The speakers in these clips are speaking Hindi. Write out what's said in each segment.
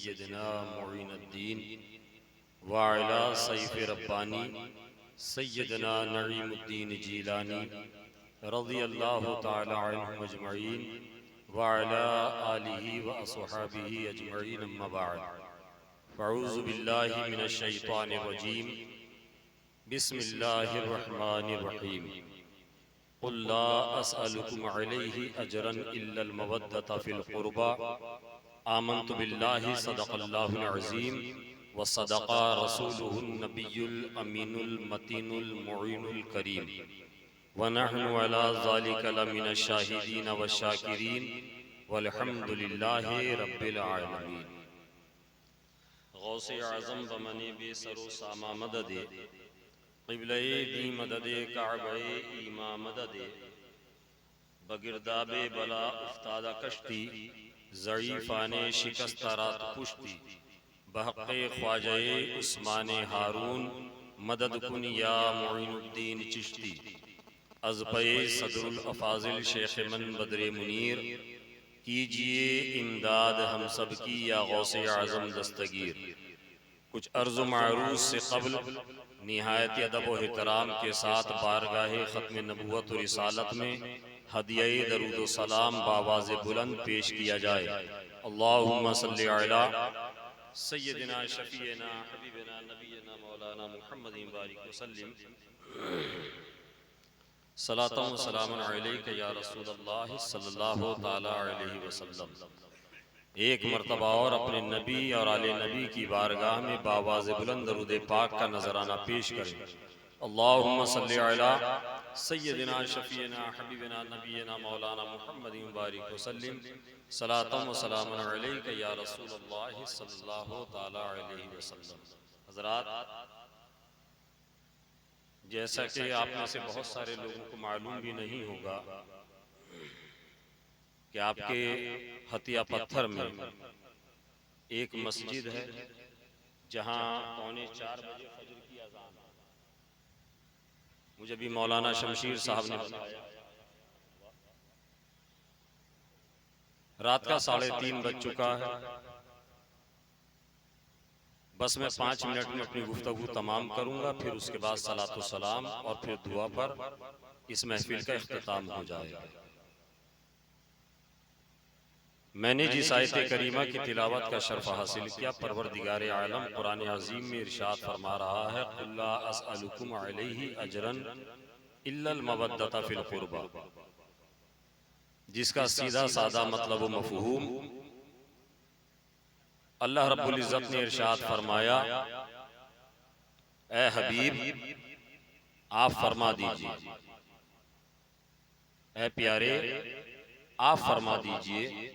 सय्यदना मुईनुद्दीन व अला सैफ रब्बानी सय्यदना नईमुद्दीन जीलानी रज़ियल्लाहु तआला अन्हुम अजमईन व अला आलिहि व अस्हाबिहि अजमईन अम्मा बाद फ़अऊज़ु बिल्लाहि मिनश शैतानिर रजीम बिस्मिल्लाहिर रहमानिर रहीम क़ुल ला अस्अलुकुम अलैहि अजरन इल्लल मवद्दता फ़िल क़ुरबा आमन्तु बिल्लाहि सदक़ल्लाहुल अज़ीम व सदक़ा रसूलुहुन नबियुल अमीनुल मतीनुल मुईनुल करीम व नहनु अला ज़ालिका लमिनश शाहिदीन व शाकिरीन वल्हम्दुलिल्लाहि रब्बिल आलमीन। गौसे आज़म बमने बेसरो सामा मददे क़िबले दी मददे काबे ईमा मददे बगिरदाबे बला उफ्तादा कश्ती ज़ईफ़ाने शिकस्ता रात पुश्ती बहक़े ख्वाजाए उस्माने हारून मदद कुन या मुईनुद्दीन चिश्ती अज़पे सदरुल अफ़ाज़िल शेख़ मन बदरे मुनीर कीजिए इमदाद हम सब की या गौसे आज़म दस्तगीर। कुछ अर्ज़ मारूज़ से क़ब्ल निहायत अदब व एहतराम के साथ बारगाहे ख़त्म नबूवत और रिसालत में हदिया दरूद व सलाम बावाज़ बुलंद पेश किया जाए। अल्लाहुम्मा सल्लि अला सय्यदिना शफ़ीना हबीबना नबीना मौलाना मुहम्मदिन बारिक वसल्लिम सलातन व सलामुन अलैका या रसूलल्लाह सल्लल्लाहु तआला अलैहि वसल्लम। एक मरतबा और अपने नबी और आले नबी की बारगाह में बावाज़ बुलंद दरूद पाक का नजराना पेश करें। अल्लाहुम्मा सल्लि अला सय्यदिना शफ़ीना हबीबना नबीना मौलाना मुहम्मदिन बारिक वसल्लिम सलातन व सलामुन अलैका या रसूलल्लाह सल्लल्लाहु तआला अलैहि वसल्लम। हज़रात, जैसा कि आप में से बहुत सारे लोगों को मालूम भी नहीं होगा कि आपके हतिया पत्थर में एक मस्जिद है जहां पौने 4 बजे फजर की अज़ान है। मुझे भी मौलाना शमशीर साहब ने बताया रात का 3:30 बज चुका है। बस मैं 5 मिनट में अपनी गुफ्तगू तमाम करूंगा, फिर उसके बाद सलातो सलाम और फिर दुआ पर इस महफिल का इख्तिताम हो जाएगा। मैंने जिस आयत करीमा की तिलावत का शर्फ हासिल किया, परवरदिगार आलम कुरान अज़ीम में इरशाद फरमा रहा है, क़ुल ला अस्अलुकुम अलैहि अजरन इल्लल मवद्दता फ़िल क़ुरबा, जिसका सीधा सादा मतलब व मफ़हूम अल्लाह रब्बुल इज़्ज़त ने इरशाद फरमाया, ए हबीब आप फरमा दीजिए, ए प्यारे आप फरमा दीजिए,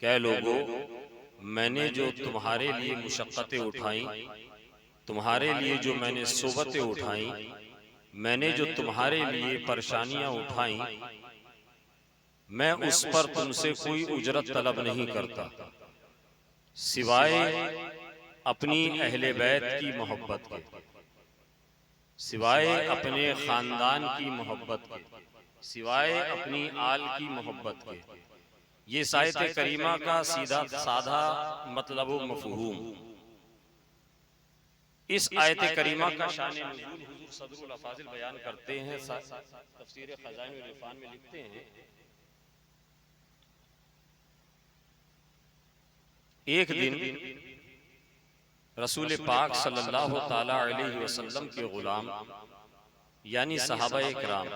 क्या लोगों, मैंने जो तुम्हारे लिए मुशक्क़तें उठाई, तुम्हारे लिए जो मैंने सोबतें उठाई, मैंने जो तुम्हारे लिए परेशानियां उठाई, मैं उस पर तुमसे कोई उजरत तलब नहीं करता सिवाय अपनी अहले बैत की मोहब्बत के, सिवाय अपने खानदान की मोहब्बत के, सिवाय अपनी आल की मोहब्बत के। ये आयत करीमा का सीधा साधा मतलब व मफ़हूम। इस आयत करीमा का शान नुज़ूल हुज़ूर सदरुल अफ़ाज़िल बयान करते हैं, तफ़सीर ख़ज़ाइनुल इरफ़ान में लिखते हैं, एक दिन रसूल पाक सल्लल्लाहु ताला अलैहि वसल्लम के गुलाम यानी सहाबाए किराम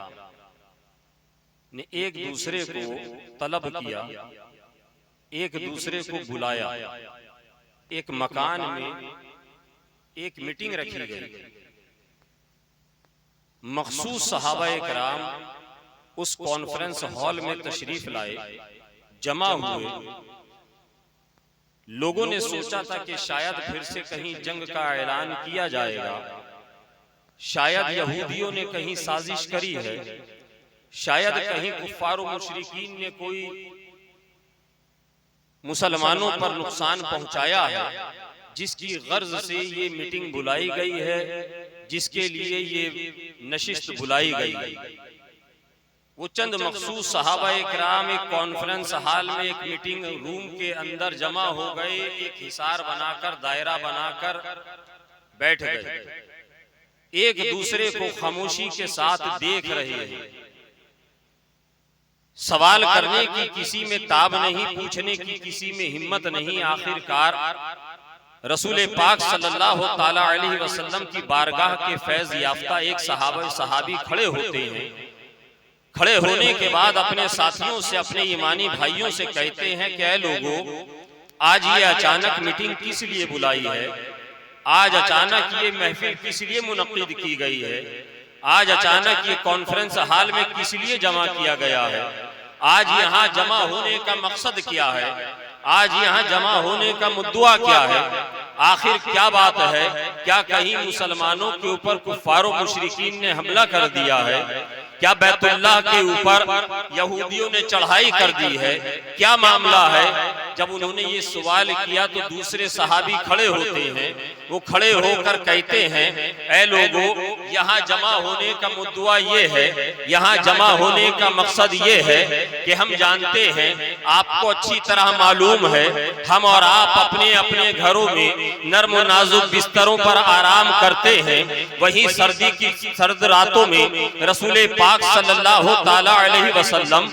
ने एक दूसरे को तलब किया, एक दूसरे को बुलाया। एक मकान में एक मीटिंग रखी गई। मखसूस सहाबाए किराम उस कॉन्फ्रेंस हॉल में तशरीफ लाए, जमा हुए। लोगों ने सोचा था कि शायद फिर से कहीं जंग का ऐलान किया जाएगा, शायद यहूदियों ने कहीं साजिश करी है, शायद कहीं कुफ्फार व मुशरिकीन ने कोई मुसलमानों पर नुकसान पहुंचाया है, जिसकी गर्ज से ये मीटिंग बुलाई गई है, जिसके लिए ये नशिस्त बुलाई गई है। वो चंद मखसूस सहाबा इकराम एक कॉन्फ्रेंस हॉल में एक मीटिंग रूम के अंदर जमा हो गए, एक हिसार बनाकर दायरा बनाकर बैठ गए, एक दूसरे को खामोशी के साथ देख रहे हैं। सवाल करने की किसी में ताब नहीं, पूछने की किसी में हिम्मत नहीं। आखिरकार रसूल पाक सल्लल्लाहु ताला अलैहि वसल्लम की बारगाह के फैज याफ्ता एक सहाबी खड़े होते हैं। खड़े होने के बाद अपने साथियों से, अपने ईमानी भाइयों से कहते हैं कि ऐ लोगों, आज ये अचानक मीटिंग किस लिए बुलाई है? आज अचानक ये महफिल किस लिए मुनक्किद की गई है? आज अचानक ये कॉन्फ्रेंस हॉल में किस लिए जमा किया गया है? आज यहाँ जमा होने का मकसद क्या है? आज यहाँ जमा होने का मुद्दा क्या है? आखिर क्या बात है? क्या कहीं मुसलमानों के ऊपर कुफ्फार व मुशरिकीन ने हमला कर दिया है? क्या बैतुल्लाह के ऊपर यहूदियों ने चढ़ाई कर दी है? क्या मामला है? जब उन्होंने ये सवाल किया तो दूसरे सहाबी खड़े होते हैं। वो खड़े होकर कहते हैं, ऐ लोगों, यहाँ जमा होने का मुद्दा ये है, यहाँ जमा होने का मकसद ये है कि हम जानते हैं, आपको अच्छी तरह मालूम है, हम और आप अपने अपने घरों में नर्म नाजुक बिस्तरों पर आराम करते हैं। वहीं सर्दी की सर्द रातों में रसूल पाक सल्लल्लाहु ताला अलैहि वसल्लम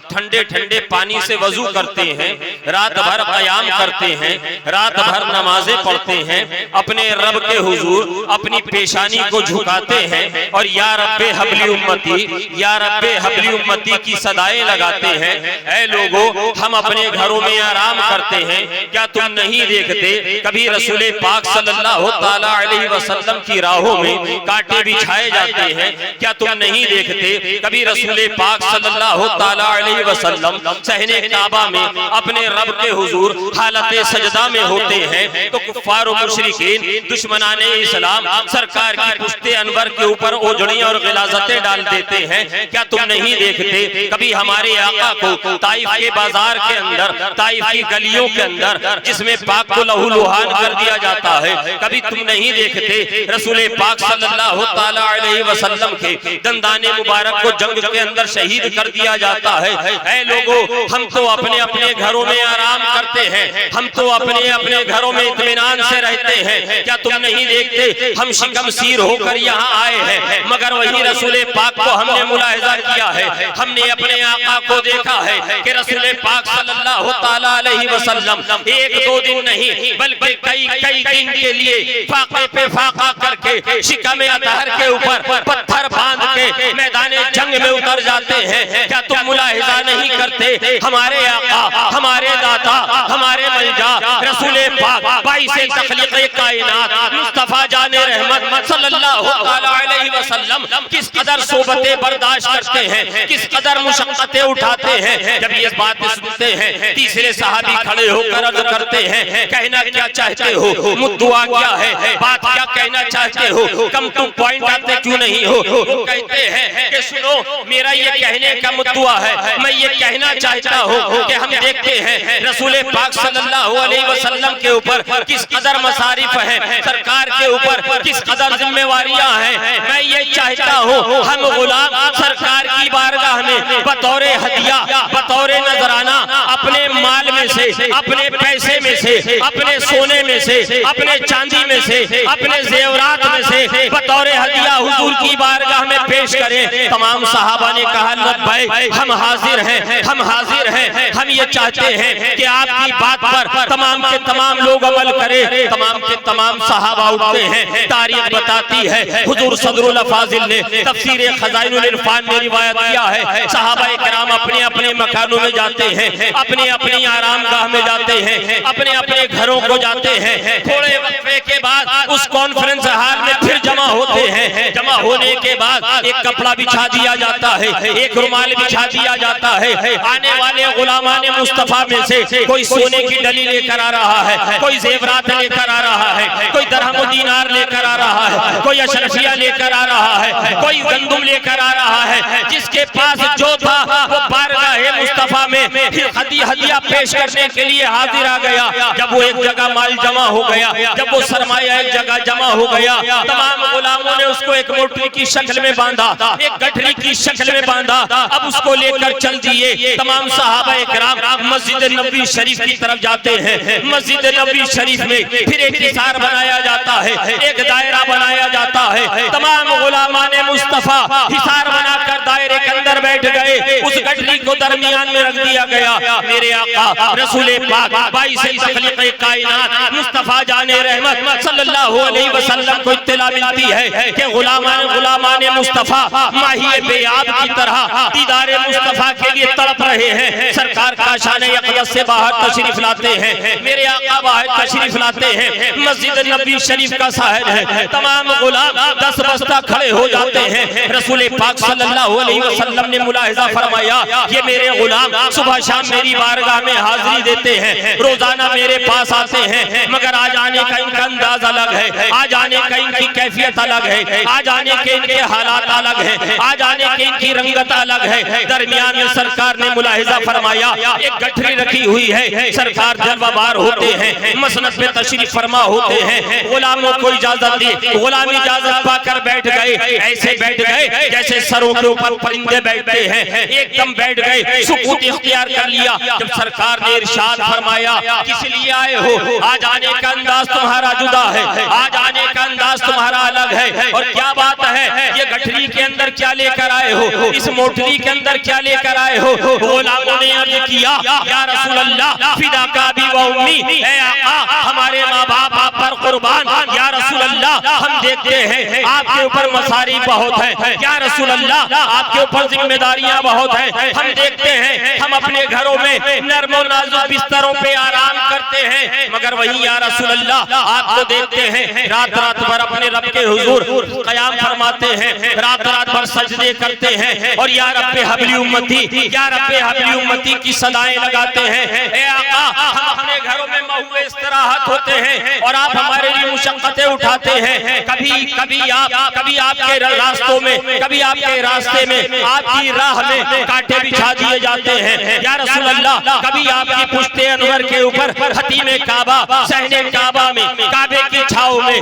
ठंडे ठंडे पानी से वजू करते हैं, रात भर क़याम करते हैं, रात भर नमाजें पढ़ते हैं, अपने रब के हुजूर अपनी पेशानी को झुकाते हैं और या रब्बे हबली उम्मती, या रब्बे हबली उम्मती की सदाएं लगाते हैं। ऐ लोगों, हम अपने घरों में आराम करते हैं, क्या तुम नहीं देखते कभी रसूल पाक सल्लल्लाहु ताला अलैहि वसल्लम की राहों में कांटे बिछाए जाते हैं? क्या तुम नहीं देखते कभी रसूल पाक सल्लल्लाहु ताला अलैहि वसल्लम सहने काबा में अपने रब के हुजूर हालत सजदा में होते हैं तो कुफ्फार और मुशरिकीन दुश्मनाने इस्लाम सरकार की पुश्ते अनवर के ऊपर ओजड़ियां और गिलाजतें डाल देते हैं? क्या तुम नहीं देखते कभी हमारे आका को ताइफ के बाजार के अंदर, ताइफ की गलियों के अंदर, जिसमें पाक को लहूलुहान कर दिया जाता है, कभी तुम नहीं देखते रसूल पाक सल्लल्लाहु ताला अलैहि वसल्लम के दंदाने मुबारक को जंग के अंदर शहीद कर दिया जाता है? ऐ लोगों, हम तो अपने अपने घरों में आराम करते हैं, हम तो अपने अपने घरों में इत्मीनान से रहते हैं, क्या तुम नहीं देखते हम शिकमसीर होकर यहाँ आए हैं, मगर वही रसूल पाक को हमने मुलाहिजा किया है, हमने अपने आका को देखा है कि रसूल पाक सल्लल्लाहु ताला अलैहि वसल्लम एक दो दिन नहीं बल्कि कई कई दिन के लिए फाके पे फाका करके शिकम अतहर के ऊपर पत्थर बांध के मैदाने जंग में उतर जाते हैं? क्या तुम मुलाहिजा नहीं करते हमारे आका, हमारे दाता, हमारे मलजा रसूल पाक बाइसे तखलीक़े कायनात मुस्तफा जाने रहमत सल्लल्लाहु ताला अलैहि वसल्लम किस कदर सोबतें बर्दाश्त करते हैं, किस कदर मुशक्क़तें उठाते हैं? जब ये बात सुनते हैं, तीसरे सहाबी खड़े होकर अर्ज़ करते हैं, कहना क्या चाहते हो? मुद्दा क्या है? बात क्या कहना चाहते हो? कम टू पॉइंट आते क्यों नहीं हो? कहते हैं कि सुनो, मेरा ये कहने का मुद्दा है, मैं ये कहना चाहता हूँ कि हम देखते हैं रसूल पाक सल्लल्लाहु अलैहि वसल्लम के ऊपर किस कदर मसारिफ है, सरकार के ऊपर किस कदर जिम्मेवारियां हैं। मैं ये चाहता हूँ हम गुलाम सरकार की बारगाह में बतौरे हदिया, बतौरे नजराना अपने माल में से, अपने पैसे में से, अपने सोने में से, अपने चांदी में से, अपने जेवरात में से बतौरे हदिया हुजूर की बारगाह में पेश करें। तमाम सहाबा ने कहा, लब्बैक, हम हाजिर हैं, हम हाजिर हैं, हम ये चाहते हैं कि आपकी बात पर तमाम के तमाम लोग अमल करें। तमाम के तमाम सहाबा उठते हैं। तारीख बताती है, हुजूर सदरुल फाजिल ने तफसीर खजाइनुल इरफान में रिवायत किया है, सहाबा इकराम अपने अपने मकानों में जाते हैं, अपने अपनी आरामगाह में जाते हैं, अपने अपने घरों को जाते हैं। थोड़े वक्फे के बाद उस कॉन्फ्रेंस हॉल में फिर जमा होते हैं। जमा होने के बाद एक कपड़ा बिछा दिया जाता है, एक रुमाल बिछा दिया जाता है। आने वाले गुलामाने मुस्तफा में से कोई सोने की डली लेकर आ रहा है, कोई जेवरात लेकर आ रहा है, कोई दरहम दीनार लेकर आ रहा है, कोई अशरफिया लेकर आ रहा है, कोई गंदुम लेकर आ रहा है। जिसके पास जो था वो बारगाह मुस्तफा में हदिया पेश करने के लिए हाजिर आ गया। जब वो एक जगह माल जमा हो गया, जब वो सरमाया एक जगह जमा हो गया, तमाम गुलामों ने उसको एक मोटरी की शक्ल में बांधा, एक गठरी की शक्ल में बांधा। अब उसको लेकर चल दिए। तमाम सहाबा इकराम मस्जिद नबवी शरीफ की तरफ जाते हैं। मस्जिद नबवी शरीफ में फिर एक हिसार बनाया जाता है, एक दायरा बनाया जाता है। तमाम गुलामाने मुस्तफा हिसार बनाकर दायरे के अंदर बैठ गए। उस गठरी को दरमियान में रख दिया गया। मेरे आका रसूल पाक बाइस तखलीक़े कायनात मुस्तफा जाने रहमत सल्लल्लाहु अलैहि वसल्लम को इत्तला मिलती है कि गुलामाने मुस्तफा माही बेयाब की तरह दीदारे मुस्तफा के लिए तड़प रहे हैं। सरकार काशाने अक़दस से बाहर तशरीफ लाते हैं। मेरे आका बाहर तशरीफ लाते हैं। मस्जिद नबवी शरीफ का साहिब है। तमाम गुलाम दस बस्ता खड़े हो जाते हैं। रसूल पाक सल्लल्लाहु अलैहि वसल्लम ने मुलाहिजा फरमाया, ये मेरे गुलाम सुबह शाम मेरी बारगाह में हाजिरी देते हैं, रोजाना मेरे पास आते हैं, मगर आज आने का इनका अंदाज अलग है, आज आने का इनकी कैफियत अलग है, आज आने के इनके हालात अलग है, आज आने के इनकी रंगत अलग है। दरमियान में सरकार ने मुलाहिजा फरमाया, एक गठरी रखी हुई है। सरकार जलवाबार होते हैं, मसनद में तशरीफ फरमा होते हैं। गुलामों को इजाजत दी, गुलाम इजाजत पाकर बैठ गए। ऐसे बैठ गए जैसे सरों के ऊपर परिंदे बैठते हैं, एकदम बैठ गए, सुकूत इख्तियार कर लिया। जब सरकार ने इरशाद फरमाया, किस लिए आए हो? आज आने का अंदाज तुम्हारा जुदा है, आज आने का अंदाज तुम्हारा अलग है। और क्या बात है, ये गठरी के अंदर क्या लेकर आए हो? इस मोटरी के अंदर क्या लेकर आए हो? गुलामों ने अर्ज किया, या रसूल अल्लाह फिदाका अबी व उम्मी, ऐ आका हमारे माँ बाप आप पर कुर्बान। या रसूल अल्लाह हम देखते हैं आपके ऊपर मसारी बहुत है, या रसूल अल्लाह आपके ऊपर जिम्मेदारियां बहुत है। हम देखते हैं हम अपने घरों में नर्म और नाजुक बिस्तरों पे आराम करते हैं, मगर वहीं या रसूल अल्लाह आपको देखते हैं रात रात भर अपने रब के हुजूर क़याम फरमाते हैं, रात रात भर सजदे करते हैं और या रब्बे हबली उम्मती, या रब्बे हबली उम्मती की सदाएं लगाते हैं। ए आका हम अपने घरों में महुए इस्तराहत होते हैं और आप हमारे लिए मुशक्कतें उठाते हैं। कभी आपके रास्तों में, कभी आपके रास्ते में, आपकी राह में कांटे बिछा दिए जाते हैं। या रसूल अल्लाह कभी आपकी पुश्ते अनवर के ऊपर खतीमे काबा, सहने काबा में, काबे की छाव में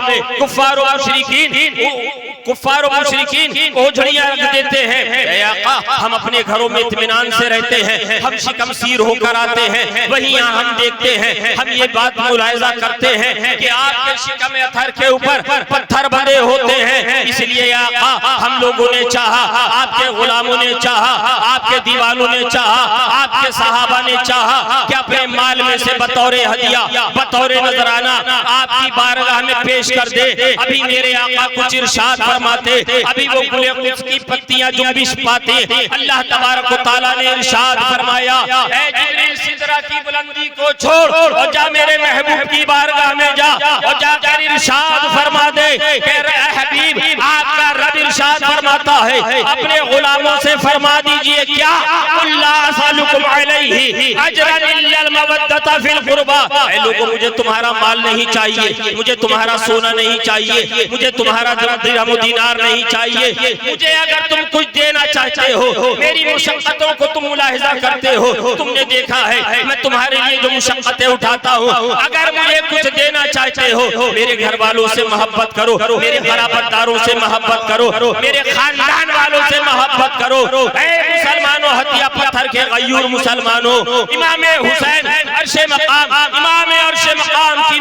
कुफ्फार और मुशरिकीन ओझड़ियां रख देते हैं। ऐ आका हम अपने घरों में इत्मीनान से रहते हैं, हम शिकमसीर होकर आते हैं। वहीं यहाँ हम देखते हैं, हम ये बात मुलाहिजा करते हैं कि आपके शिकम अथर के ऊपर पत्थर बंधे होते हैं। इसलिए आका हम लोगों ने चाहा, आपके गुलामों ने चाहा, आपके दीवानों ने चाहा, आपके सहाबा ने चाहा कि अपने माल में से बतौर हदिया, बतौर नजराना आपकी बारगाह में पेश कर दे। अभी मेरे आका कुछ इरशाद फरमाते, अभी वो गुले कुछ की पत्तियां जुम्बिश पाते, अल्लाह तबारक व तआला ने इरशाद फरमाया, ऐ जिब्रील सिदरा की बुलंदी को छोड़ और जा मेरे महबूब की बारगाह में जा और जाकर इरशाद फरमा दे कि हबीब आपका रब इरशाद फरमाता है अपने गुलामों से फरमा दीजिए, क्या अल्लाह असलुकुम अलैहि अजरन इल्लल मवद्दता फिल कुर्बा। ऐ लोगों मुझे तुम्हारा माल नहीं चाहिए, मुझे तुम्हारा सोना नहीं चाहिए, मुझे तुम्हारा दिरहम व दीनार नहीं चाहिए। मुझे अगर तुम कुछ देना चाहते हो, मेरी मुशक्कतों को तुम मुलाहिजा करते हो, तुमने देखा है मैं तुम्हारे लिए जो मुशक्कतें उठाता हूँ, अगर मुझे कुछ देना चाहते हो मेरे घर वालों से मोहब्बत करो, मेरे खराबतदारों से मोहब्बत करो, मेरे खानदान वालों से मोहब्बत करो। ऐ मुसलमानों, हथिया पत्थर के गयूर मुसलमानों, इमाम हुसैन अर्शे मकाम, इमाम अर्शे मकाम की